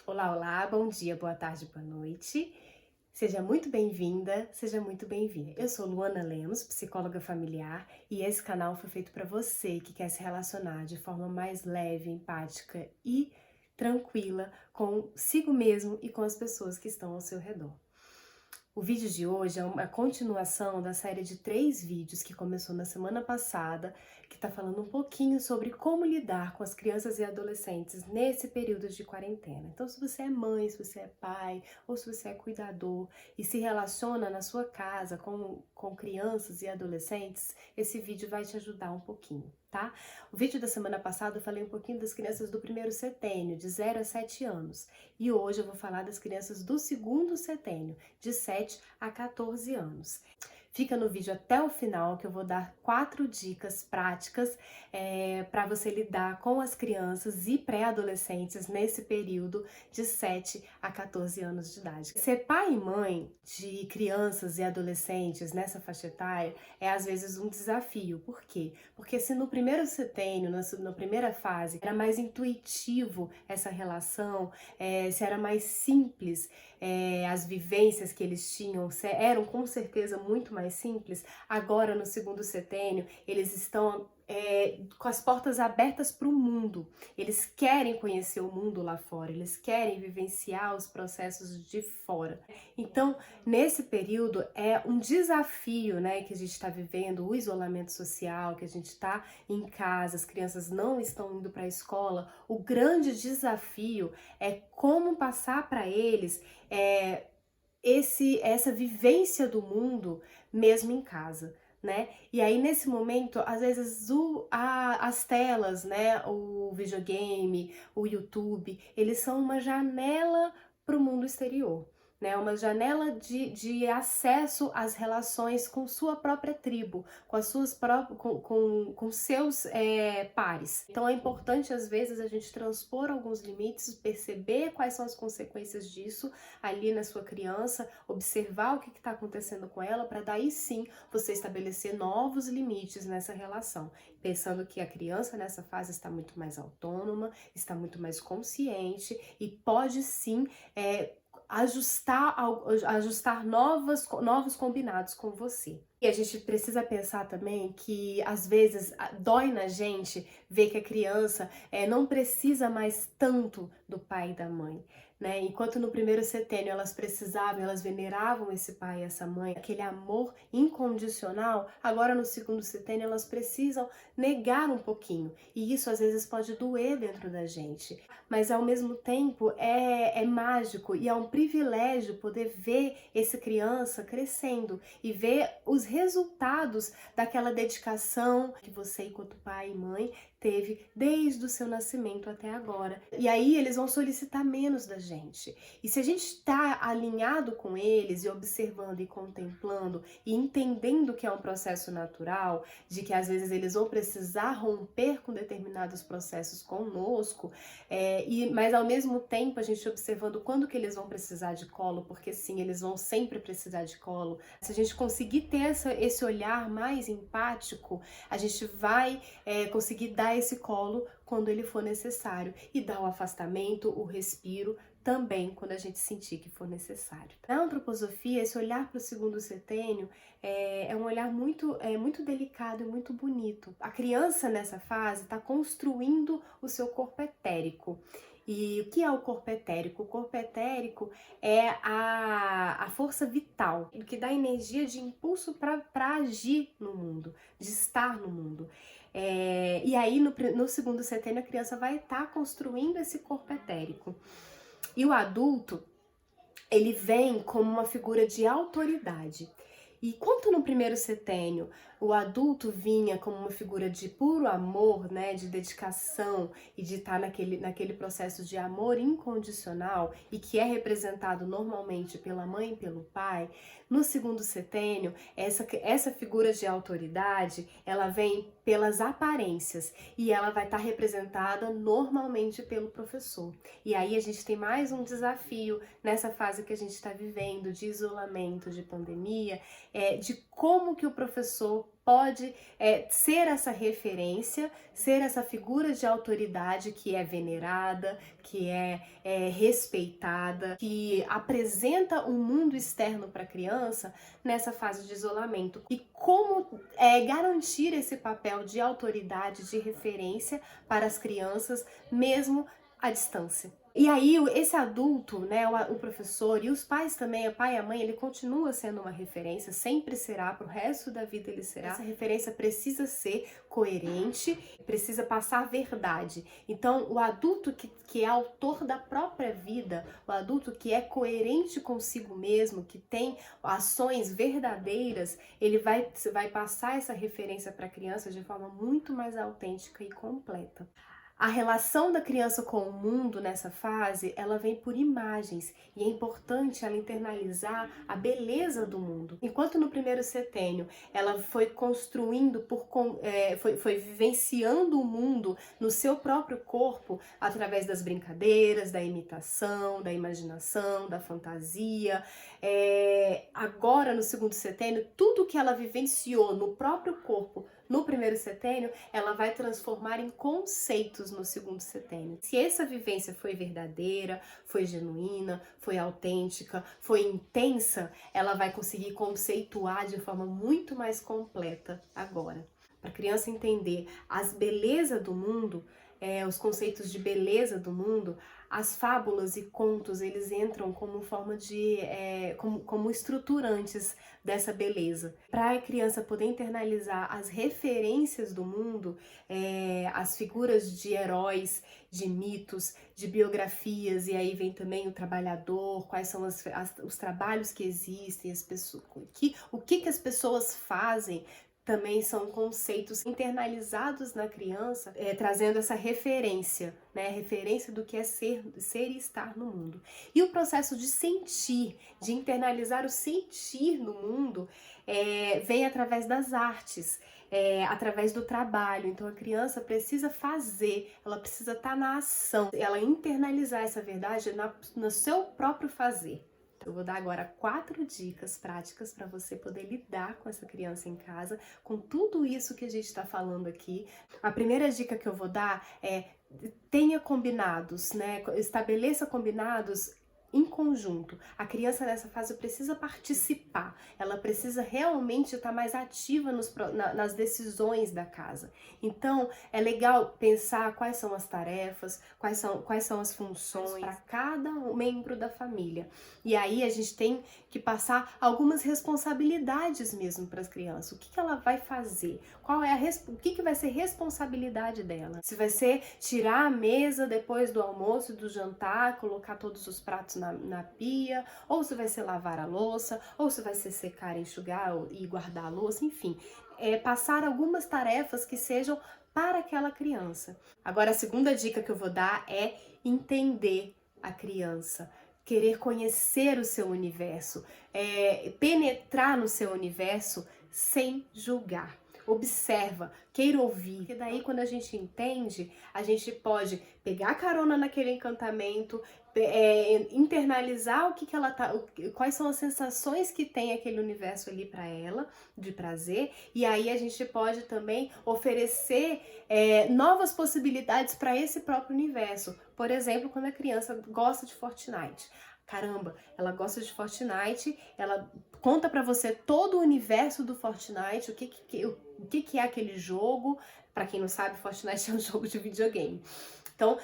Olá, olá, bom dia, boa tarde, boa noite. Seja muito bem-vinda, seja muito bem-vindo. Eu sou Luana Lemos, psicóloga familiar, e esse canal foi feito para você que quer se relacionar de forma mais leve, empática e tranquila consigo mesmo e com as pessoas que estão ao seu redor. O vídeo de hoje é uma continuação da série de 3 vídeos que começou na semana passada, que está falando um pouquinho sobre como lidar com as crianças e adolescentes nesse período de quarentena. Então, se você é mãe, se você é pai, ou se você é cuidador e se relaciona na sua casa com crianças e adolescentes, esse vídeo vai te ajudar um pouquinho, tá? O vídeo da semana passada eu falei um pouquinho das crianças do primeiro setênio, de 0 a 7 anos. E hoje eu vou falar das crianças do segundo setênio, de 7 a 14 anos. Fica no vídeo até o final que eu vou dar 4 dicas práticas para você lidar com as crianças e pré-adolescentes nesse período de 7 a 14 anos de idade. Ser pai e mãe de crianças e adolescentes nessa faixa etária é às vezes um desafio. Por quê? Porque se no primeiro setênio, na primeira fase, era mais intuitivo essa relação, se era mais simples, as vivências que eles tinham eram com certeza muito mais simples, agora no segundo setênio eles estão com as portas abertas para o mundo. Eles querem conhecer o mundo lá fora, eles querem vivenciar os processos de fora. Então, nesse período é um desafio, né, que a gente está vivendo, o isolamento social, que a gente está em casa, as crianças não estão indo para a escola. O grande desafio é como passar para eles essa vivência do mundo mesmo em casa, né? E aí nesse momento, às vezes as telas, né, o videogame, o YouTube, eles são uma janela para o mundo exterior, né? Uma janela de acesso às relações com sua própria tribo, com as suas com seus pares. Então é importante às vezes a gente transpor alguns limites, perceber quais são as consequências disso ali na sua criança, observar o que está acontecendo com ela, para daí sim você estabelecer novos limites nessa relação, pensando que a criança nessa fase está muito mais autônoma, está muito mais consciente e pode sim ajustar novos combinados com você. E a gente precisa pensar também que às vezes dói na gente ver que a criança não precisa mais tanto do pai e da mãe, né? Enquanto no primeiro setênio elas precisavam, elas veneravam esse pai e essa mãe, aquele amor incondicional, agora no segundo setênio elas precisam negar um pouquinho. E isso às vezes pode doer dentro da gente, mas ao mesmo tempo é mágico e é um privilégio poder ver essa criança crescendo e ver os resultados daquela dedicação que você, enquanto pai e mãe, teve desde o seu nascimento até agora. E aí eles vão solicitar menos da gente. E se a gente está alinhado com eles e observando e contemplando e entendendo que é um processo natural, de que às vezes eles vão precisar romper com determinados processos conosco, mas ao mesmo tempo a gente observando quando que eles vão precisar de colo, porque sim, eles vão sempre precisar de colo. Se a gente conseguir ter esse olhar mais empático, a gente vai conseguir dar esse colo quando ele for necessário e dar o afastamento, o respiro também quando a gente sentir que for necessário. Na antroposofia, esse olhar para o segundo setênio é um olhar muito delicado e muito bonito. A criança nessa fase está construindo o seu corpo etérico. E o que é o corpo etérico? O corpo etérico é a força vital, o que dá energia de impulso para agir no mundo, de estar no mundo. E aí no segundo setênio a criança vai estar construindo esse corpo etérico. E o adulto, ele vem como uma figura de autoridade. E quanto no primeiro setênio o adulto vinha como uma figura de puro amor, né, de dedicação e de estar naquele processo de amor incondicional e que é representado normalmente pela mãe e pelo pai, no segundo setênio essa figura de autoridade ela vem pelas aparências e ela vai estar representada normalmente pelo professor. E aí a gente tem mais um desafio nessa fase que a gente está vivendo de isolamento, de pandemia, de como que o professor pode ser essa referência, ser essa figura de autoridade que é venerada, que é respeitada, que apresenta um mundo externo para a criança nessa fase de isolamento. E como garantir esse papel de autoridade, de referência para as crianças, mesmo à distância. E aí, esse adulto, né, o professor e os pais também, o pai e a mãe, ele continua sendo uma referência, sempre será, pro resto da vida ele será. Essa referência precisa ser coerente, precisa passar verdade. Então, o adulto que é autor da própria vida, o adulto que é coerente consigo mesmo, que tem ações verdadeiras, ele vai passar essa referência para a criança de forma muito mais autêntica e completa. A relação da criança com o mundo nessa fase, ela vem por imagens e é importante ela internalizar a beleza do mundo. Enquanto no primeiro setênio ela foi construindo, foi vivenciando o mundo no seu próprio corpo através das brincadeiras, da imitação, da imaginação, da fantasia. Agora no segundo setênio, tudo que ela vivenciou no próprio corpo no primeiro setênio, ela vai transformar em conceitos no segundo setênio. Se essa vivência foi verdadeira, foi genuína, foi autêntica, foi intensa, ela vai conseguir conceituar de forma muito mais completa agora. Para a criança entender as belezas do mundo, os conceitos de beleza do mundo, as fábulas e contos, eles entram como forma de, como estruturantes dessa beleza. Para a criança poder internalizar as referências do mundo, as figuras de heróis, de mitos, de biografias, e aí vem também o trabalhador, quais são os trabalhos que existem, as pessoas, o que as pessoas fazem, também são conceitos internalizados na criança, trazendo essa referência, né? Referência do que é ser e estar no mundo. E o processo de sentir, de internalizar o sentir no mundo, vem através das artes, através do trabalho. Então a criança precisa fazer, ela precisa estar na ação, ela internalizar essa verdade no seu próprio fazer. Eu vou dar agora 4 dicas práticas para você poder lidar com essa criança em casa, com tudo isso que a gente está falando aqui. A primeira dica que eu vou dar é: tenha combinados, né? Estabeleça combinados em conjunto. A criança nessa fase precisa participar, ela precisa realmente estar mais ativa nas decisões da casa. Então, é legal pensar quais são as tarefas, quais são as funções para cada membro da família. E aí a gente tem que passar algumas responsabilidades mesmo para as crianças. O que ela vai fazer? O que vai ser responsabilidade dela? Se vai ser tirar a mesa depois do almoço, do jantar, colocar todos os pratos na pia, ou se vai ser lavar a louça, ou se vai ser secar, enxugar e guardar a louça, enfim. Passar algumas tarefas que sejam para aquela criança. Agora, a segunda dica que eu vou dar é entender a criança. Querer conhecer o seu universo, penetrar no seu universo sem julgar. Observa, queira ouvir, porque daí quando a gente entende, a gente pode pegar carona naquele encantamento, internalizar quais são as sensações que tem aquele universo ali para ela, de prazer, e aí a gente pode também oferecer novas possibilidades para esse próprio universo. Por exemplo, quando a criança gosta de Fortnite. Caramba, ela gosta de Fortnite, ela conta pra você todo o universo do Fortnite, o que é aquele jogo. Pra quem não sabe, Fortnite é um jogo de videogame. Então,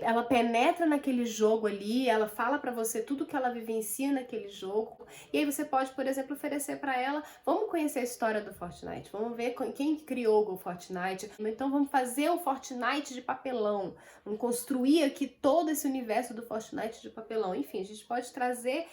ela penetra naquele jogo ali, ela fala pra você tudo que ela vivencia naquele jogo, e aí você pode, por exemplo, oferecer pra ela: vamos conhecer a história do Fortnite, vamos ver quem criou o Fortnite, então vamos fazer o Fortnite de papelão, vamos construir aqui todo esse universo do Fortnite de papelão. Enfim, a gente pode trazer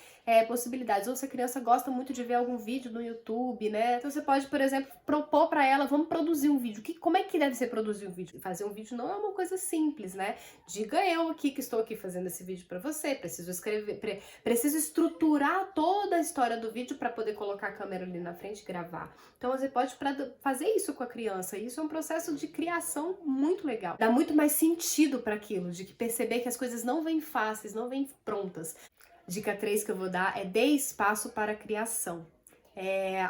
possibilidades. Ou se a criança gosta muito de ver algum vídeo no YouTube, né? Então você pode, por exemplo, propor para ela: vamos produzir um vídeo. Como é que deve ser produzir um vídeo? Fazer um vídeo não é uma coisa simples, né? Diga eu aqui que estou aqui fazendo esse vídeo para você. Preciso escrever, preciso estruturar toda a história do vídeo para poder colocar a câmera ali na frente e gravar. Então você pode fazer isso com a criança. Isso é um processo de criação muito legal. Dá muito mais sentido para aquilo, de perceber que as coisas não vêm fáceis, não vêm prontas. Dica 3 que eu vou dar é: dê espaço para a criação.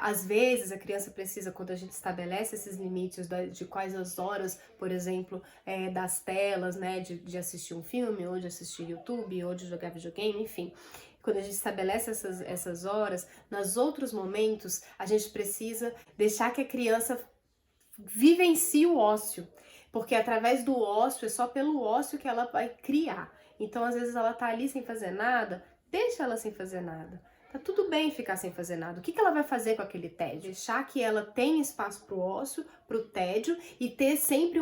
Às vezes a criança precisa, quando a gente estabelece esses limites de quais as horas, por exemplo, das telas, né, de assistir um filme, ou de assistir YouTube, ou de jogar videogame, enfim. Quando a gente estabelece essas horas, nos outros momentos, a gente precisa deixar que a criança vivencie o ócio, porque através do ócio, é só pelo ócio que ela vai criar. Então, às vezes, ela tá ali sem fazer nada, deixa ela sem fazer nada. Tá tudo bem ficar sem fazer nada. O que ela vai fazer com aquele tédio? Deixar que ela tenha espaço pro ócio, pro tédio, e ter sempre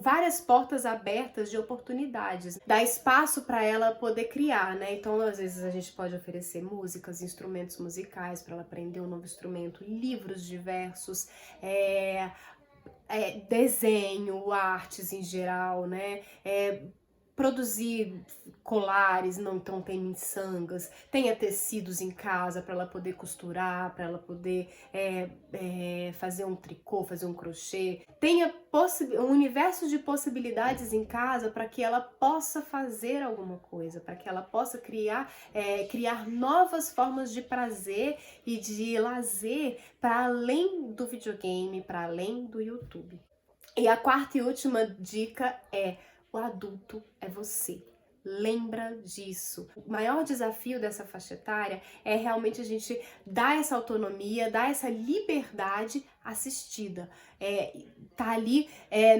várias portas abertas de oportunidades. Dar espaço para ela poder criar, né? Então, às vezes, a gente pode oferecer músicas, instrumentos musicais para ela aprender um novo instrumento, livros diversos, desenho, artes em geral, né? Produzir colares, não então tem miçangas, tenha tecidos em casa para ela poder costurar, para ela poder fazer um tricô, fazer um crochê, tenha um universo de possibilidades em casa para que ela possa fazer alguma coisa, para que ela possa criar novas formas de prazer e de lazer para além do videogame, para além do YouTube. E a quarta e última dica é: o adulto é você. Lembra disso. O maior desafio dessa faixa etária é realmente a gente dar essa autonomia, dar essa liberdade assistida. Tá ali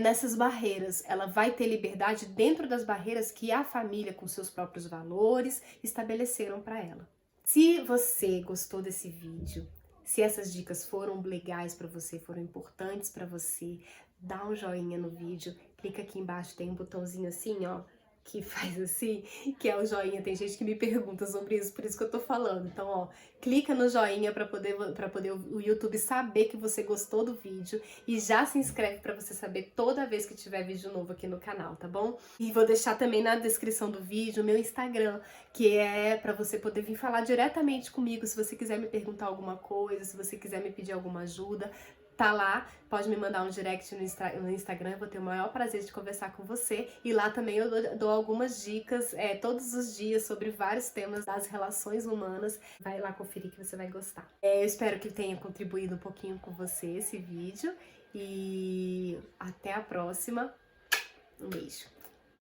nessas barreiras. Ela vai ter liberdade dentro das barreiras que a família, com seus próprios valores, estabeleceram para ela. Se você gostou desse vídeo, se essas dicas foram legais para você, foram importantes para você, dá um joinha no vídeo, clica aqui embaixo, tem um botãozinho assim, ó, que faz assim, que é o joinha. Tem gente que me pergunta sobre isso, por isso que eu tô falando. Então, ó, clica no joinha para poder o YouTube saber que você gostou do vídeo, e já se inscreve para você saber toda vez que tiver vídeo novo aqui no canal, tá bom? E vou deixar também na descrição do vídeo o meu Instagram, que é para você poder vir falar diretamente comigo se você quiser me perguntar alguma coisa, se você quiser me pedir alguma ajuda. Tá lá, pode me mandar um direct no Instagram, eu vou ter o maior prazer de conversar com você. E lá também eu dou algumas dicas todos os dias sobre vários temas das relações humanas. Vai lá conferir que você vai gostar. Eu espero que tenha contribuído um pouquinho com você esse vídeo. E até a próxima. Um beijo.